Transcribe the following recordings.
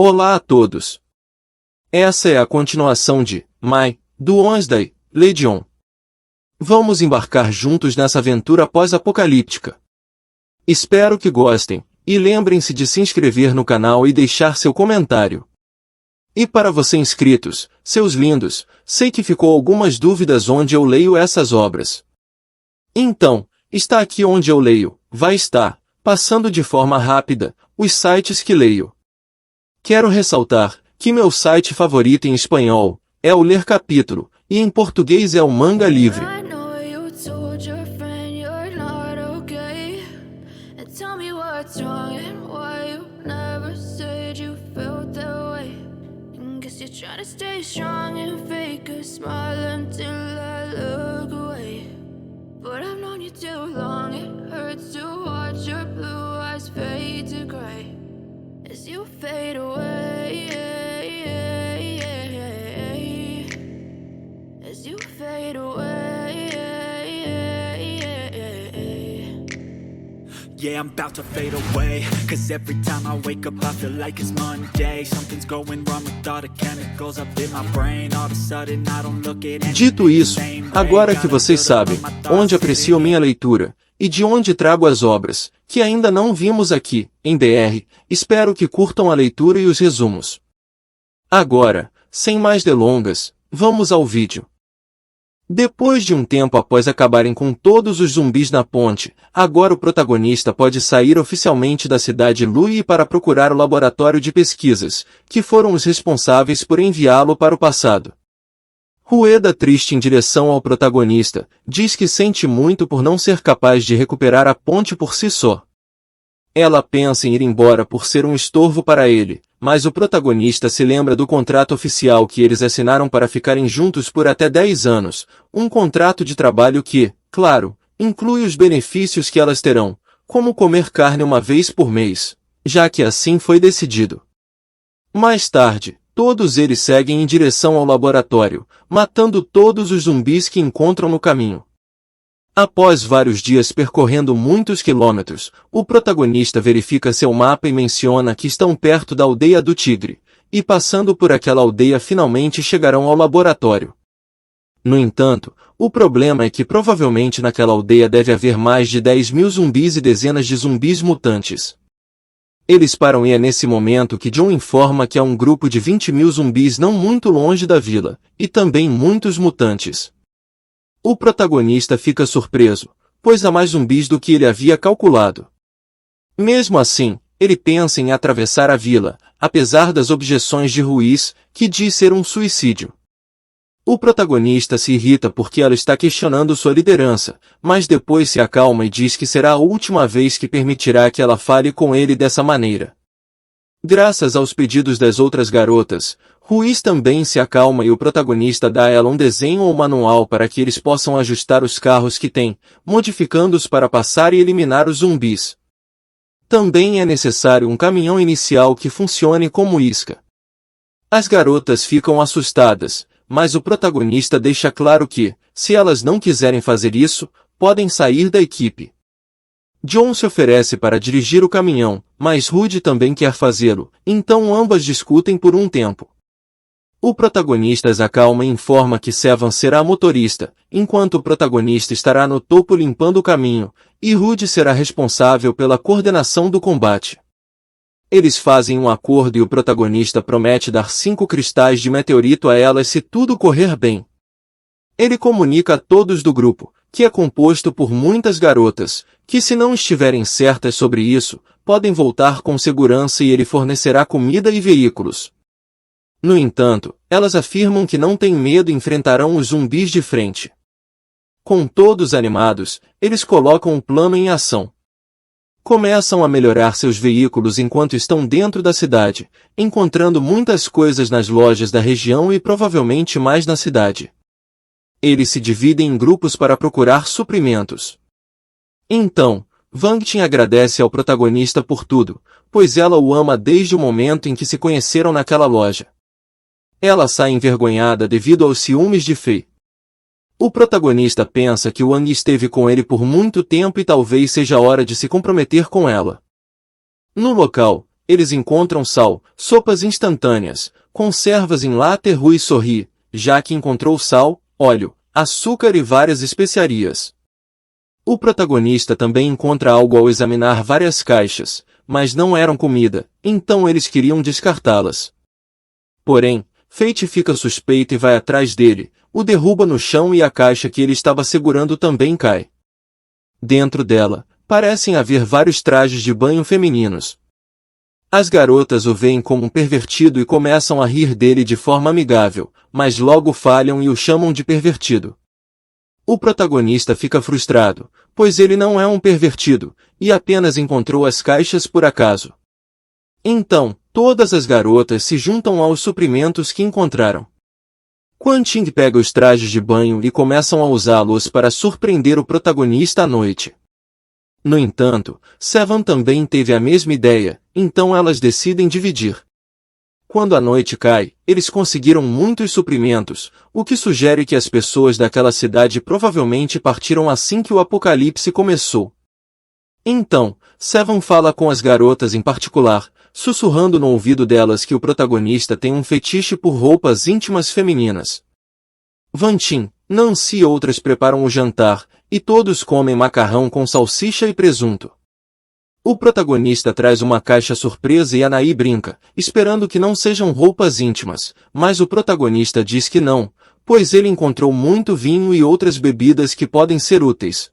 Olá a todos! Essa é a continuação de My, do Wednesday Legion. Vamos embarcar juntos nessa aventura pós-apocalíptica. Espero que gostem, e lembrem-se de se inscrever no canal e deixar seu comentário. E para vocês inscritos, seus lindos, sei que ficou algumas dúvidas onde eu leio essas obras. Então, está aqui onde eu leio, vai estar, passando de forma rápida, os sites que leio. Quero ressaltar que meu site favorito em espanhol é o Ler Capítulo, e em português é o Manga Livre. Yeah, I'm about to fade away, cause every time I wake up I feel like it's Monday. Something's going wrong with all the chemicals up in my brain. All of a sudden I don't look at anything. Dito isso, agora que vocês sabem onde aprecio minha leitura, e de onde trago as obras, que ainda não vimos aqui, em DR, espero que curtam a leitura e os resumos. Agora, sem mais delongas, vamos ao vídeo. Depois de um tempo após acabarem com todos os zumbis na ponte, agora o protagonista pode sair oficialmente da cidade Lui para procurar o laboratório de pesquisas, que foram os responsáveis por enviá-lo para o passado. Rueda, triste em direção ao protagonista, diz que sente muito por não ser capaz de recuperar a ponte por si só. Ela pensa em ir embora por ser um estorvo para ele, mas o protagonista se lembra do contrato oficial que eles assinaram para ficarem juntos por até 10 anos, um contrato de trabalho que, claro, inclui os benefícios que elas terão, como comer carne uma vez por mês, já que assim foi decidido. Mais tarde, todos eles seguem em direção ao laboratório, matando todos os zumbis que encontram no caminho. Após vários dias percorrendo muitos quilômetros, o protagonista verifica seu mapa e menciona que estão perto da aldeia do Tigre, e passando por aquela aldeia finalmente chegarão ao laboratório. No entanto, o problema é que provavelmente naquela aldeia deve haver mais de 10.000 zumbis e dezenas de zumbis mutantes. Eles param e é nesse momento que John informa que há um grupo de 20.000 zumbis não muito longe da vila, e também muitos mutantes. O protagonista fica surpreso, pois há mais zumbis do que ele havia calculado. Mesmo assim, ele pensa em atravessar a vila, apesar das objeções de Ruiz, que diz ser um suicídio. O protagonista se irrita porque ela está questionando sua liderança, mas depois se acalma e diz que será a última vez que permitirá que ela fale com ele dessa maneira. Graças aos pedidos das outras garotas, Ruiz também se acalma e o protagonista dá a ela um desenho ou manual para que eles possam ajustar os carros que têm, modificando-os para passar e eliminar os zumbis. Também é necessário um caminhão inicial que funcione como isca. As garotas ficam assustadas, mas o protagonista deixa claro que, se elas não quiserem fazer isso, podem sair da equipe. John se oferece para dirigir o caminhão, mas Rude também quer fazê-lo, então ambas discutem por um tempo. O protagonista as acalma e informa que Sevan será motorista, enquanto o protagonista estará no topo limpando o caminho, e Rude será responsável pela coordenação do combate. Eles fazem um acordo e o protagonista promete dar 5 cristais de meteorito a elas se tudo correr bem. Ele comunica a todos do grupo, que é composto por muitas garotas, que se não estiverem certas sobre isso, podem voltar com segurança e ele fornecerá comida e veículos. No entanto, elas afirmam que não têm medo e enfrentarão os zumbis de frente. Com todos animados, eles colocam o plano em ação. Começam a melhorar seus veículos enquanto estão dentro da cidade, encontrando muitas coisas nas lojas da região e provavelmente mais na cidade. Eles se dividem em grupos para procurar suprimentos. Então, Wang Ting agradece ao protagonista por tudo, pois ela o ama desde o momento em que se conheceram naquela loja. Ela sai envergonhada devido aos ciúmes de Fei. O protagonista pensa que Wang esteve com ele por muito tempo e talvez seja a hora de se comprometer com ela. No local, eles encontram sal, sopas instantâneas, conservas em lata e Rui sorri, já que encontrou sal, óleo, açúcar e várias especiarias. O protagonista também encontra algo ao examinar várias caixas, mas não eram comida, então eles queriam descartá-las. Porém, Fate fica suspeito e vai atrás dele, o derruba no chão e a caixa que ele estava segurando também cai. Dentro dela, parecem haver vários trajes de banho femininos. As garotas o veem como um pervertido e começam a rir dele de forma amigável, mas logo falham e o chamam de pervertido. O protagonista fica frustrado, pois ele não é um pervertido, e apenas encontrou as caixas por acaso. Então, todas as garotas se juntam aos suprimentos que encontraram. Quan Ting pega os trajes de banho e começam a usá-los para surpreender o protagonista à noite. No entanto, Seven também teve a mesma ideia, então elas decidem dividir. Quando a noite cai, eles conseguiram muitos suprimentos, o que sugere que as pessoas daquela cidade provavelmente partiram assim que o apocalipse começou. Então, Seven fala com as garotas em particular, sussurrando no ouvido delas que o protagonista tem um fetiche por roupas íntimas femininas. Vantin, Nancy e outras preparam o jantar, e todos comem macarrão com salsicha e presunto. O protagonista traz uma caixa surpresa e Anaí brinca, esperando que não sejam roupas íntimas, mas o protagonista diz que não, pois ele encontrou muito vinho e outras bebidas que podem ser úteis.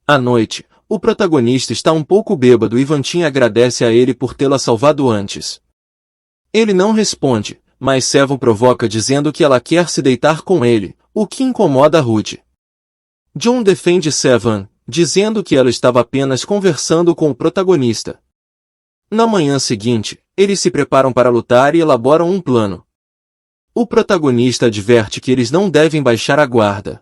À noite, o protagonista está um pouco bêbado e Vantin agradece a ele por tê-la salvado antes. Ele não responde, mas Seven provoca dizendo que ela quer se deitar com ele, o que incomoda Rude. John defende Seven, dizendo que ela estava apenas conversando com o protagonista. Na manhã seguinte, eles se preparam para lutar e elaboram um plano. O protagonista adverte que eles não devem baixar a guarda.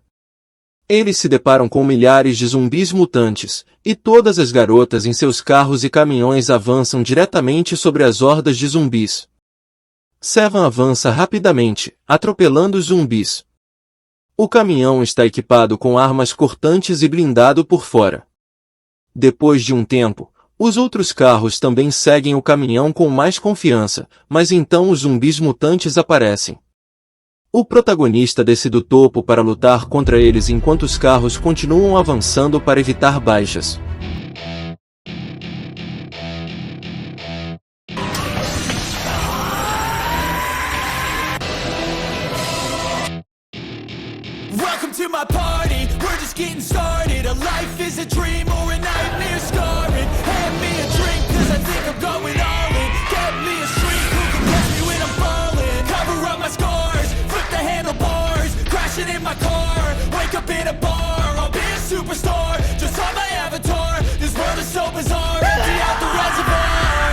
Eles se deparam com milhares de zumbis mutantes, e todas as garotas em seus carros e caminhões avançam diretamente sobre as hordas de zumbis. Seven avança rapidamente, atropelando os zumbis. O caminhão está equipado com armas cortantes e blindado por fora. Depois de um tempo, os outros carros também seguem o caminhão com mais confiança, mas então os zumbis mutantes aparecem. O protagonista desce do topo para lutar contra eles enquanto os carros continuam avançando para evitar baixas. Welcome to my party, we're just getting started. A life is a dream or a nightmare scarring. Hand me a drink cause I think I'm going all in. Get me a shrink who can catch me when I'm falling. Cover up my scars, flip the handlebars. Crashing in my car, wake up in a bar. I'll be a superstar, just on my avatar. This world is so bizarre, empty out the reservoir.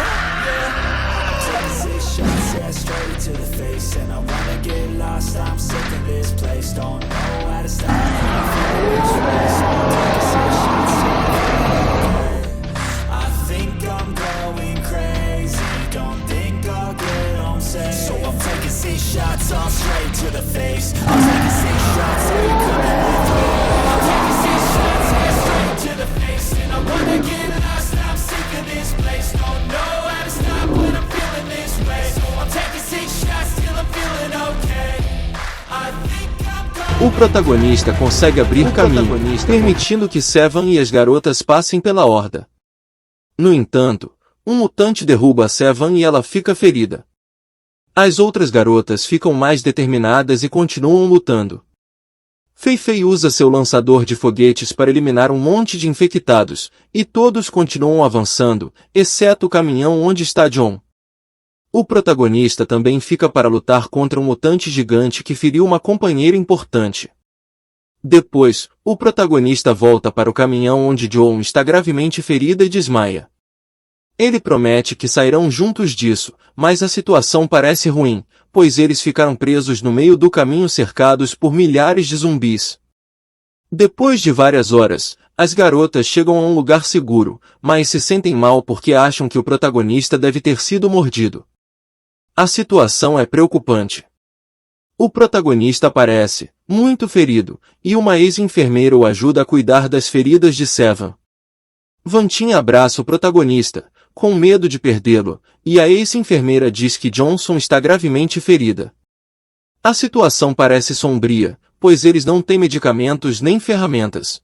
Yeah, I'm taking 6 shots, yeah, straight to the face. And I wanna get lost, I'm sick of this place. Don't know how to stop, I'm feeling this race. I'm taking 6 shots till I'm feeling okay. I think I'm going crazy, don't think I'll get home safe. So I'm taking 6 shots all straight to the face. I'm taking 6 shots, are you coming with me? I'm taking 6 shots, yeah, straight to the face. And I wanna get lost, I'm sick of this place. Don't know how to stop when I'm feeling this way. So I'm taking 6 shots till I'm feeling okay. I think I'm going. O protagonista consegue abrir caminho, permitindo que Seven e as garotas passem pela horda. No entanto, um mutante derruba Seven e ela fica ferida. As outras garotas ficam mais determinadas e continuam lutando. Fei Fei usa seu lançador de foguetes para eliminar um monte de infectados, e todos continuam avançando, exceto o caminhão onde está John. O protagonista também fica para lutar contra um mutante gigante que feriu uma companheira importante. Depois, o protagonista volta para o caminhão onde John está gravemente ferida e desmaia. Ele promete que sairão juntos disso, mas a situação parece ruim, pois eles ficaram presos no meio do caminho cercados por milhares de zumbis. Depois de várias horas, as garotas chegam a um lugar seguro, mas se sentem mal porque acham que o protagonista deve ter sido mordido. A situação é preocupante. O protagonista aparece, muito ferido, e uma ex-enfermeira o ajuda a cuidar das feridas de Seven. Vantin abraça o protagonista, com medo de perdê-lo, e a ex-enfermeira diz que Johnson está gravemente ferida. A situação parece sombria, pois eles não têm medicamentos nem ferramentas.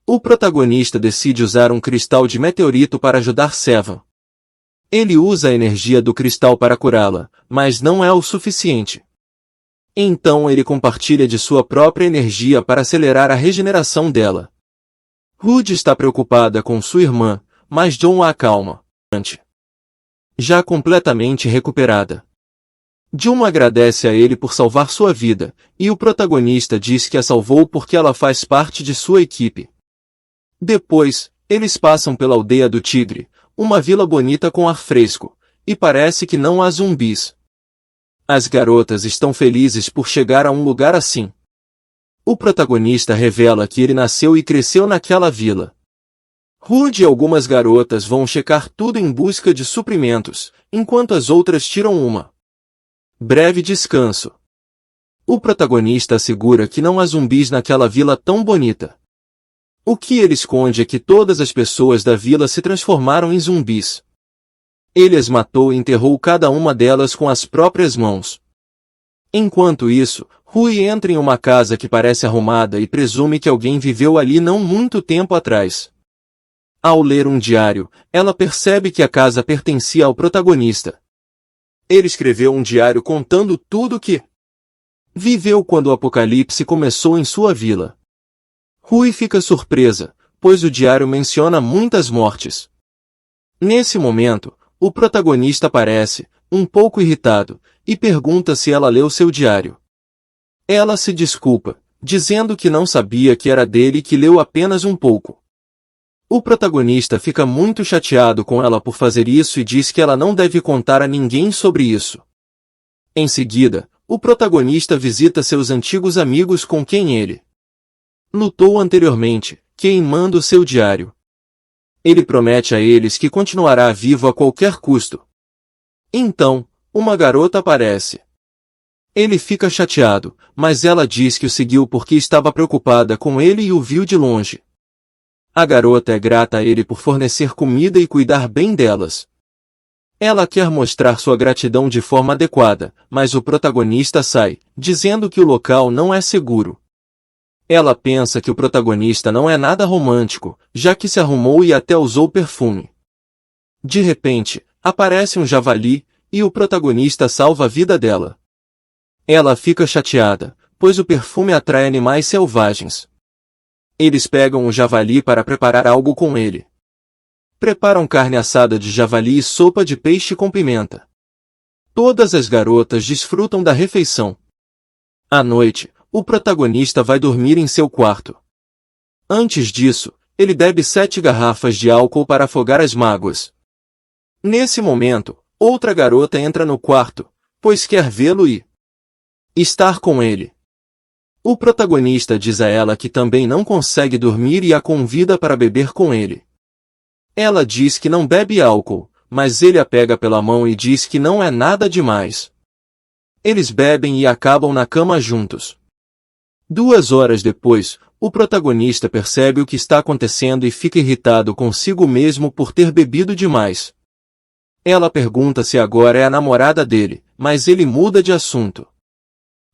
O protagonista decide usar um cristal de meteorito para ajudar Sevan. Ele usa a energia do cristal para curá-la, mas não é o suficiente. Então ele compartilha de sua própria energia para acelerar a regeneração dela. Ruth está preocupada com sua irmã, mas John a acalma. Já completamente recuperada, John agradece a ele por salvar sua vida, e o protagonista diz que a salvou porque ela faz parte de sua equipe. Depois, eles passam pela aldeia do Tigre, uma vila bonita com ar fresco, e parece que não há zumbis. As garotas estão felizes por chegar a um lugar assim. O protagonista revela que ele nasceu e cresceu naquela vila. Ruth e algumas garotas vão checar tudo em busca de suprimentos, enquanto as outras tiram uma breve descanso. O protagonista assegura que não há zumbis naquela vila tão bonita. O que ele esconde é que todas as pessoas da vila se transformaram em zumbis. Ele as matou e enterrou cada uma delas com as próprias mãos. Enquanto isso, Rui entra em uma casa que parece arrumada e presume que alguém viveu ali não muito tempo atrás. Ao ler um diário, ela percebe que a casa pertencia ao protagonista. Ele escreveu um diário contando tudo o que viveu quando o apocalipse começou em sua vila. Rui fica surpresa, pois o diário menciona muitas mortes. Nesse momento, o protagonista aparece, um pouco irritado, e pergunta se ela leu seu diário. Ela se desculpa, dizendo que não sabia que era dele e que leu apenas um pouco. O protagonista fica muito chateado com ela por fazer isso e diz que ela não deve contar a ninguém sobre isso. Em seguida, o protagonista visita seus antigos amigos com quem ele lutou anteriormente, queimando seu diário. Ele promete a eles que continuará vivo a qualquer custo. Então, uma garota aparece. Ele fica chateado, mas ela diz que o seguiu porque estava preocupada com ele e o viu de longe. A garota é grata a ele por fornecer comida e cuidar bem delas. Ela quer mostrar sua gratidão de forma adequada, mas o protagonista sai, dizendo que o local não é seguro. Ela pensa que o protagonista não é nada romântico, já que se arrumou e até usou perfume. De repente, aparece um javali, e o protagonista salva a vida dela. Ela fica chateada, pois o perfume atrai animais selvagens. Eles pegam o javali para preparar algo com ele. Preparam carne assada de javali e sopa de peixe com pimenta. Todas as garotas desfrutam da refeição. À noite, o protagonista vai dormir em seu quarto. Antes disso, ele bebe 7 garrafas de álcool para afogar as mágoas. Nesse momento, outra garota entra no quarto, pois quer vê-lo e estar com ele. O protagonista diz a ela que também não consegue dormir e a convida para beber com ele. Ela diz que não bebe álcool, mas ele a pega pela mão e diz que não é nada demais. Eles bebem e acabam na cama juntos. 2 horas depois, o protagonista percebe o que está acontecendo e fica irritado consigo mesmo por ter bebido demais. Ela pergunta se agora é a namorada dele, mas ele muda de assunto.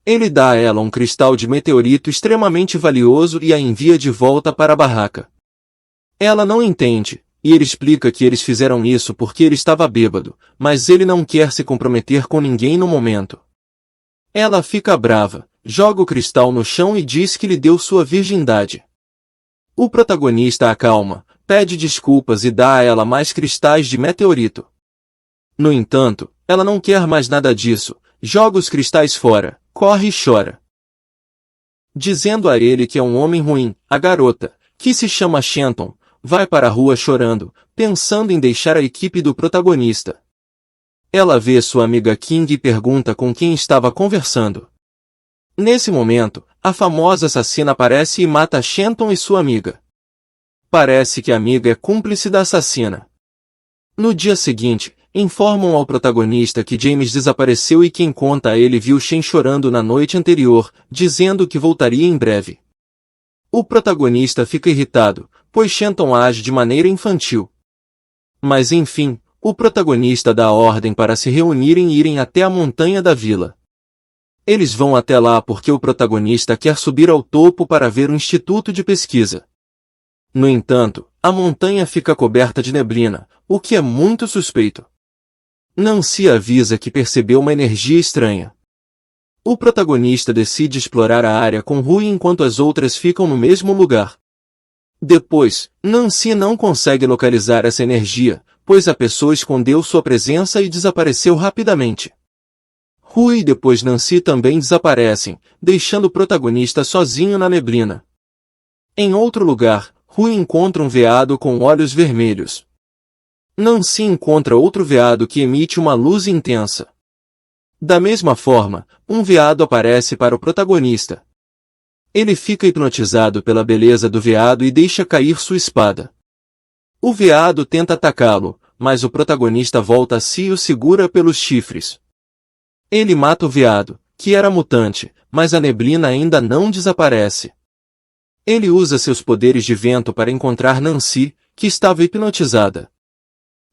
Ele dá a ela um cristal de meteorito extremamente valioso e a envia de volta para a barraca. Ela não entende, e ele explica que eles fizeram isso porque ele estava bêbado, mas ele não quer se comprometer com ninguém no momento. Ela fica brava, joga o cristal no chão e diz que lhe deu sua virgindade. O protagonista a acalma, pede desculpas e dá a ela mais cristais de meteorito. No entanto, ela não quer mais nada disso, joga os cristais fora, corre e chora. Dizendo a ele que é um homem ruim, a garota, que se chama Shenton, vai para a rua chorando, pensando em deixar a equipe do protagonista. Ela vê sua amiga King e pergunta com quem estava conversando. Nesse momento, a famosa assassina aparece e mata Shenton e sua amiga. Parece que a amiga é cúmplice da assassina. No dia seguinte, informam ao protagonista que James desapareceu e quem conta a ele viu Shen chorando na noite anterior, dizendo que voltaria em breve. O protagonista fica irritado, pois Shenton age de maneira infantil. Mas enfim, o protagonista dá a ordem para se reunirem e irem até a montanha da vila. Eles vão até lá porque o protagonista quer subir ao topo para ver o instituto de pesquisa. No entanto, a montanha fica coberta de neblina, o que é muito suspeito. Nancy avisa que percebeu uma energia estranha. O protagonista decide explorar a área com Rui enquanto as outras ficam no mesmo lugar. Depois, Nancy não consegue localizar essa energia, pois a pessoa escondeu sua presença e desapareceu rapidamente. Rui e depois Nancy também desaparecem, deixando o protagonista sozinho na neblina. Em outro lugar, Rui encontra um veado com olhos vermelhos. Nancy encontra outro veado que emite uma luz intensa. Da mesma forma, um veado aparece para o protagonista. Ele fica hipnotizado pela beleza do veado e deixa cair sua espada. O veado tenta atacá-lo, mas o protagonista volta a si e o segura pelos chifres. Ele mata o veado, que era mutante, mas a neblina ainda não desaparece. Ele usa seus poderes de vento para encontrar Nancy, que estava hipnotizada.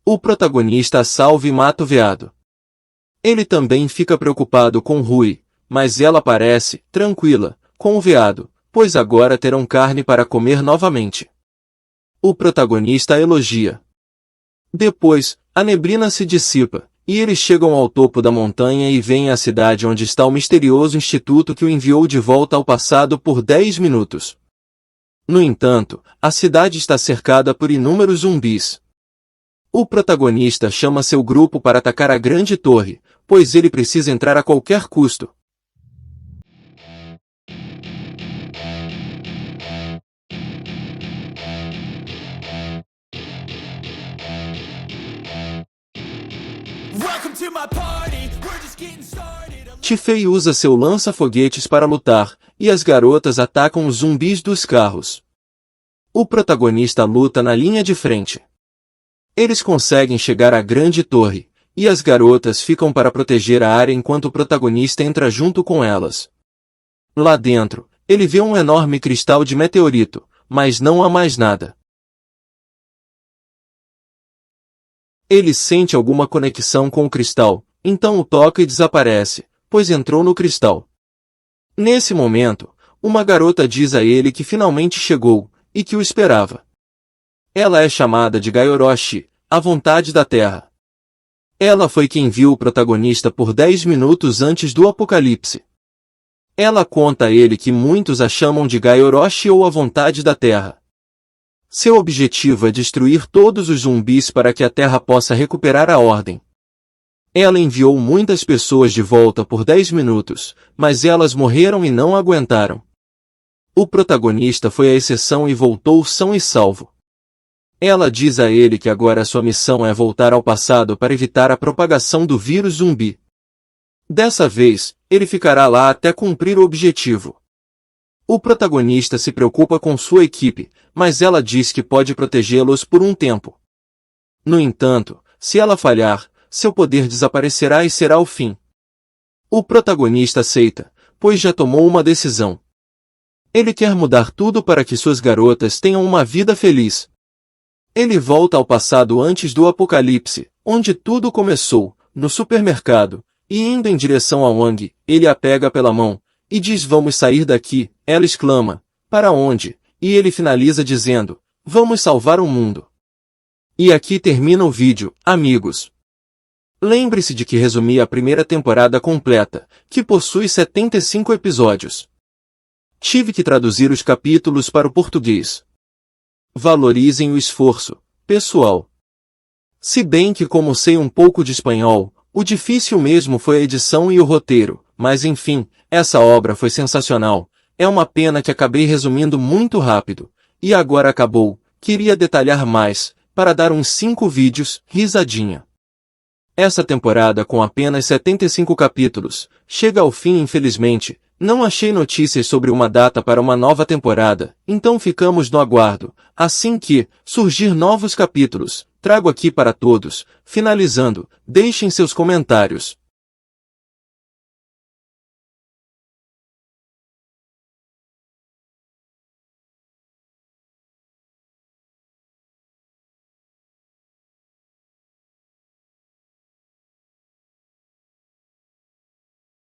O protagonista a salva e mata o veado. Ele também fica preocupado com Rui, mas ela parece tranquila com o veado, pois agora terão carne para comer novamente. O protagonista elogia. Depois, a neblina se dissipa, e eles chegam ao topo da montanha e veem a cidade onde está o misterioso instituto que o enviou de volta ao passado por 10 minutos. No entanto, a cidade está cercada por inúmeros zumbis. O protagonista chama seu grupo para atacar a grande torre, pois ele precisa entrar a qualquer custo. Welcome to my party, we're just getting started. Tifei usa seu lança-foguetes para lutar, e as garotas atacam os zumbis dos carros. O protagonista luta na linha de frente. Eles conseguem chegar à grande torre, e as garotas ficam para proteger a área enquanto o protagonista entra junto com elas. Lá dentro, ele vê um enorme cristal de meteorito, mas não há mais nada. Ele sente alguma conexão com o cristal, então o toca e desaparece, pois entrou no cristal. Nesse momento, uma garota diz a ele que finalmente chegou, e que o esperava. Ela é chamada de Gayoroshi, a vontade da Terra. Ela foi quem viu o protagonista por 10 minutos antes do apocalipse. Ela conta a ele que muitos a chamam de Gayoroshi ou a vontade da Terra. Seu objetivo é destruir todos os zumbis para que a Terra possa recuperar a ordem. Ela enviou muitas pessoas de volta por 10 minutos, mas elas morreram e não aguentaram. O protagonista foi a exceção e voltou são e salvo. Ela diz a ele que agora sua missão é voltar ao passado para evitar a propagação do vírus zumbi. Dessa vez, ele ficará lá até cumprir o objetivo. O protagonista se preocupa com sua equipe, mas ela diz que pode protegê-los por um tempo. No entanto, se ela falhar, seu poder desaparecerá e será o fim. O protagonista aceita, pois já tomou uma decisão. Ele quer mudar tudo para que suas garotas tenham uma vida feliz. Ele volta ao passado antes do apocalipse, onde tudo começou, no supermercado, e indo em direção a Wang, ele a pega pela mão, e diz vamos sair daqui, ela exclama, para onde? E ele finaliza dizendo, vamos salvar o mundo. E aqui termina o vídeo, amigos. Lembre-se de que resumi a primeira temporada completa, que possui 75 episódios. Tive que traduzir os capítulos para o português. Valorizem o esforço, pessoal. Se bem que como sei um pouco de espanhol, o difícil mesmo foi a edição e o roteiro, mas enfim, essa obra foi sensacional. É uma pena que acabei resumindo muito rápido, e agora acabou, queria detalhar mais, para dar uns 5 vídeos, risadinha. Essa temporada com apenas 75 capítulos, chega ao fim infelizmente, não achei notícias sobre uma data para uma nova temporada, então ficamos no aguardo, assim que, surgir novos capítulos, trago aqui para todos, finalizando, deixem seus comentários.